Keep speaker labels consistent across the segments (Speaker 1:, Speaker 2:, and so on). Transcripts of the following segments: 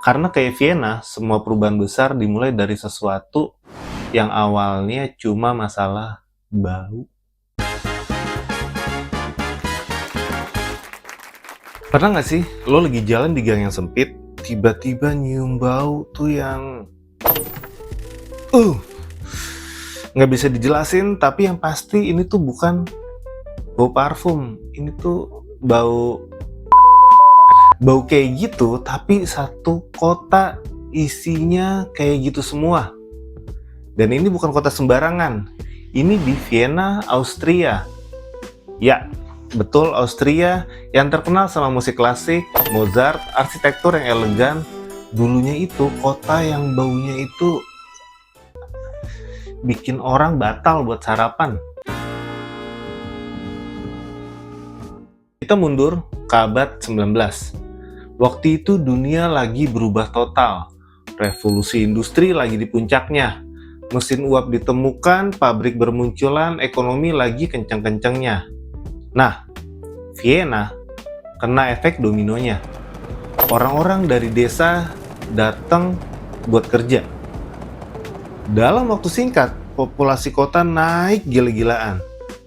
Speaker 1: Karena kayak Vienna, semua perubahan besar dimulai dari sesuatu yang awalnya cuma masalah bau. Pernah nggak sih lo lagi jalan di gang yang sempit, tiba-tiba nyium bau tuh yang uh nggak bisa dijelasin, tapi yang pasti ini tuh bukan bau parfum, ini tuh bau bau kayak gitu, tapi satu kota isinya kayak gitu semua. Dan ini bukan kota sembarangan, ini di Vienna, Austria. Ya, betul, Austria yang terkenal sama musik klasik, Mozart, arsitektur yang elegan. Dulunya itu kota yang baunya itu bikin orang batal buat sarapan. Kita mundur ke abad 19. Waktu itu dunia lagi berubah total. Revolusi industri lagi di puncaknya. Mesin uap ditemukan, pabrik bermunculan, ekonomi lagi kencang-kencangnya. Nah, Vienna kena efek dominonya. Orang-orang dari desa datang buat kerja. Dalam waktu singkat, populasi kota naik gila-gilaan.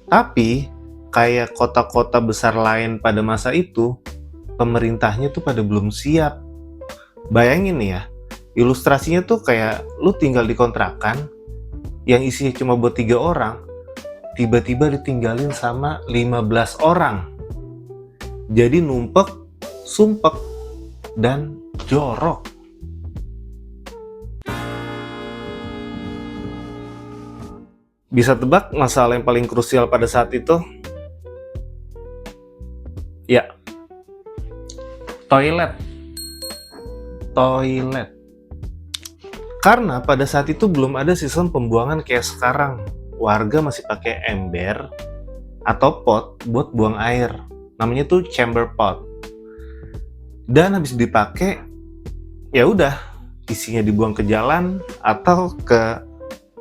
Speaker 1: Tapi, kayak kota-kota besar lain pada masa itu, pemerintahnya tuh pada belum siap. Bayangin nih ya, ilustrasinya tuh kayak lu tinggal di kontrakan yang isinya cuma buat 3 orang, tiba-tiba ditinggalin sama 15 orang. Jadi numpek, sumpek, dan jorok. Bisa tebak masalah yang paling krusial pada saat itu? Ya, toilet. Toilet. Karena pada saat itu belum ada sistem pembuangan kayak sekarang. Warga masih pakai ember atau pot buat buang air. Namanya tuh chamber pot. Dan habis dipakai, ya udah, isinya dibuang ke jalan atau ke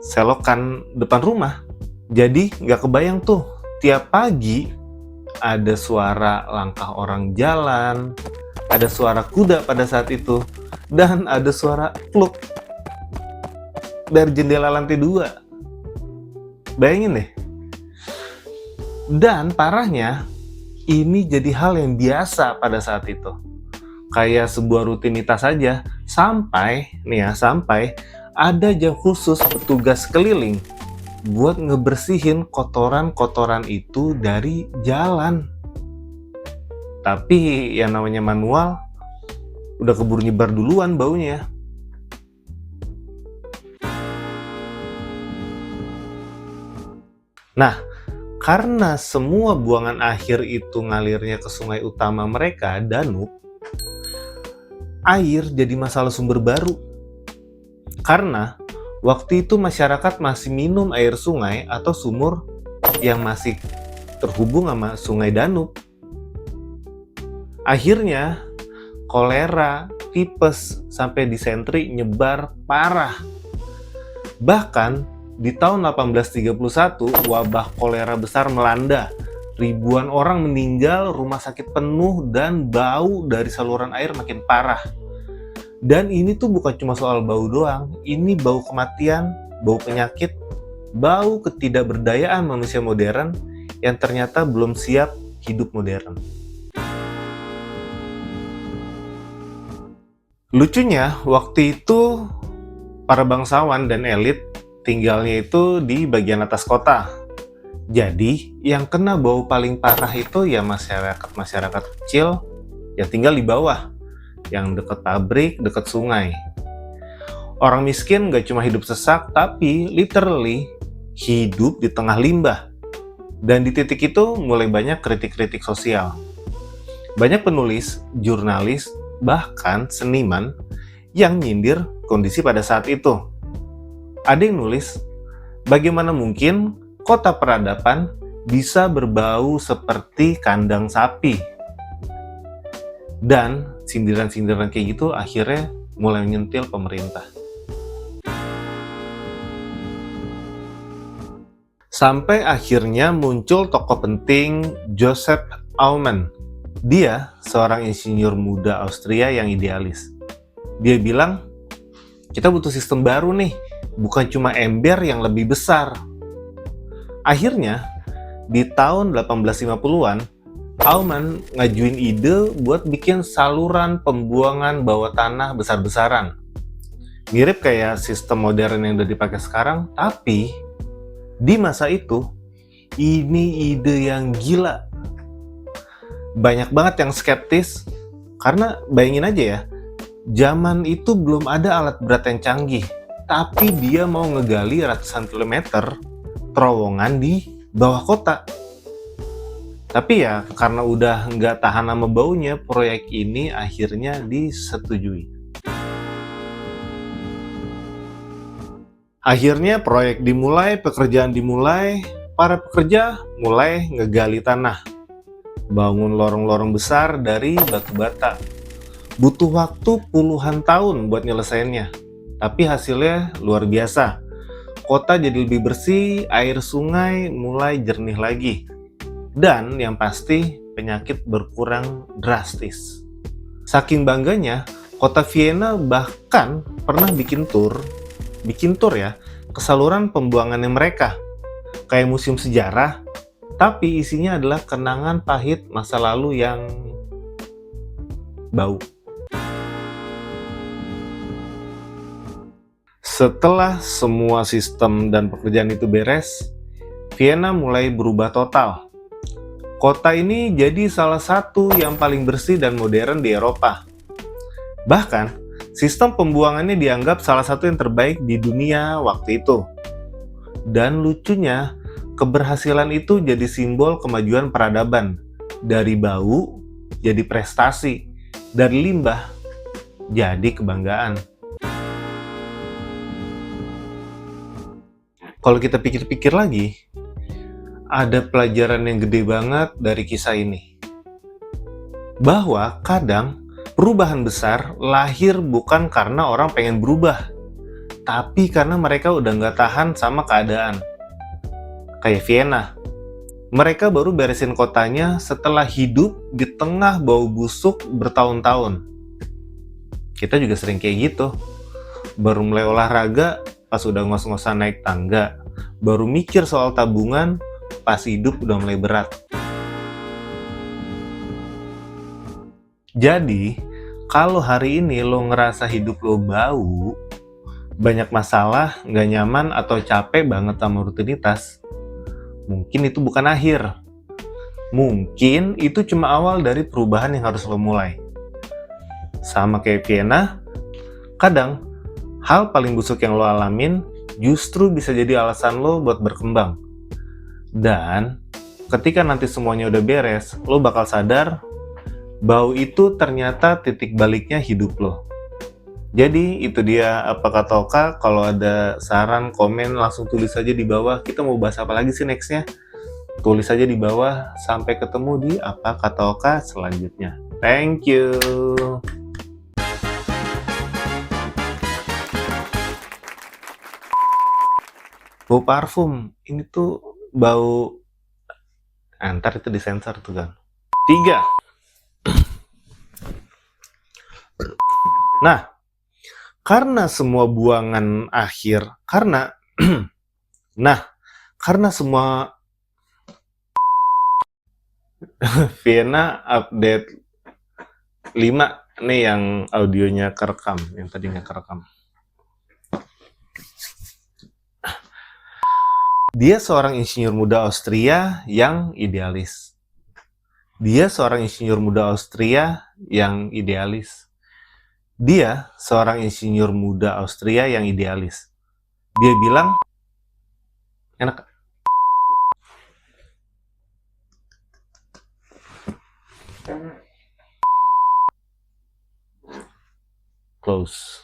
Speaker 1: selokan depan rumah. Jadi nggak kebayang tuh, tiap pagi ada suara langkah orang jalan, ada suara kuda pada saat itu, dan ada suara pluk dari jendela lantai 2. Bayangin deh. Dan parahnya, ini jadi hal yang biasa pada saat itu. Kayak sebuah rutinitas saja, sampai ada jam khusus petugas keliling buat ngebersihin kotoran-kotoran itu dari jalan. Tapi yang namanya manual, udah keburu nyebar duluan baunya. Nah, karena semua buangan akhir itu ngalirnya ke sungai utama mereka, Danube, air jadi masalah sumber baru. Karena waktu itu masyarakat masih minum air sungai atau sumur yang masih terhubung sama sungai Danube. Akhirnya, kolera, tipes, sampai disentri nyebar parah. Bahkan, di tahun 1831, wabah kolera besar melanda. Ribuan orang meninggal, rumah sakit penuh, dan bau dari saluran air makin parah. Dan ini tuh bukan cuma soal bau doang, ini bau kematian, bau penyakit, bau ketidakberdayaan manusia modern yang ternyata belum siap hidup modern. Lucunya, waktu itu para bangsawan dan elit tinggalnya itu di bagian atas kota. Jadi, yang kena bau paling parah itu ya masyarakat kecil yang tinggal di bawah, yang dekat pabrik, dekat sungai. Orang miskin gak cuma hidup sesak, tapi literally hidup di tengah limbah. Dan di titik itu mulai banyak kritik-kritik sosial. Banyak penulis, jurnalis, bahkan seniman yang nyindir kondisi pada saat itu. Ada yang nulis, bagaimana mungkin kota peradaban bisa berbau seperti kandang sapi? Dan sindiran-sindiran kayak gitu akhirnya mulai menyentil pemerintah. Sampai akhirnya muncul tokoh penting, Joseph Aumann. Dia seorang insinyur muda Austria yang idealis. Dia bilang, kita butuh sistem baru nih, bukan cuma ember yang lebih besar. Akhirnya, di tahun 1850-an, Aumann ngajuin ide buat bikin saluran pembuangan bawah tanah besar-besaran. Mirip kayak sistem modern yang udah dipakai sekarang, tapi di masa itu, ini ide yang gila. Banyak banget yang skeptis, karena bayangin aja ya, zaman itu belum ada alat berat yang canggih, tapi dia mau ngegali ratusan kilometer terowongan di bawah kota. Tapi ya, karena udah nggak tahan sama baunya, proyek ini akhirnya disetujui. Akhirnya proyek dimulai, pekerjaan dimulai, para pekerja mulai ngegali tanah, bangun lorong-lorong besar dari batu bata. Butuh waktu puluhan tahun buat nyelesainnya, tapi hasilnya luar biasa. Kota jadi lebih bersih, air sungai mulai jernih lagi. Dan yang pasti, penyakit berkurang drastis. Saking bangganya, kota Vienna bahkan pernah bikin tour ya, ke saluran pembuangannya mereka. Kayak museum sejarah, tapi isinya adalah kenangan pahit masa lalu yang bau. Setelah semua sistem dan pekerjaan itu beres, Vienna mulai berubah total. Kota ini jadi salah satu yang paling bersih dan modern di Eropa. Bahkan, sistem pembuangannya dianggap salah satu yang terbaik di dunia waktu itu. Dan lucunya, keberhasilan itu jadi simbol kemajuan peradaban. Dari bau, jadi prestasi. Dari limbah, jadi kebanggaan. Kalau kita pikir-pikir lagi, ada pelajaran yang gede banget dari kisah ini. Bahwa kadang perubahan besar lahir bukan karena orang pengen berubah, tapi karena mereka udah nggak tahan sama keadaan. Kayak Vienna. Mereka baru beresin kotanya setelah hidup di tengah bau busuk bertahun-tahun. Kita juga sering kayak gitu. Baru mulai olahraga pas udah ngos-ngosan naik tangga. Baru mikir soal tabungan pas hidup udah mulai berat. Jadi, kalau hari ini lo ngerasa hidup lo bau, banyak masalah, nggak nyaman, atau capek banget sama rutinitas, mungkin itu bukan akhir. Mungkin itu cuma awal dari perubahan yang harus lo mulai. Sama kayak Vienna, kadang hal paling busuk yang lo alamin justru bisa jadi alasan lo buat berkembang. Dan ketika nanti semuanya udah beres, lo bakal sadar bau itu ternyata titik baliknya hidup lo. Jadi itu dia apa kata Oka. Kalau ada saran, komen, langsung tulis aja di bawah. Kita mau bahas apa lagi sih nextnya? Tulis aja di bawah. Sampai ketemu di apa kata Oka selanjutnya. Thank you. Bau parfum. Ini tuh bau... Ntar itu disensor tuh kan. 3. Nah, karena semua buangan akhir, karena semua Vienna update 5 nih yang audionya kerekam, yang tadinya kerekam. Dia seorang insinyur muda Austria yang idealis. Dia seorang insinyur muda Austria yang idealis. Dia seorang insinyur muda Austria yang idealis. Dia bilang, enak. Close.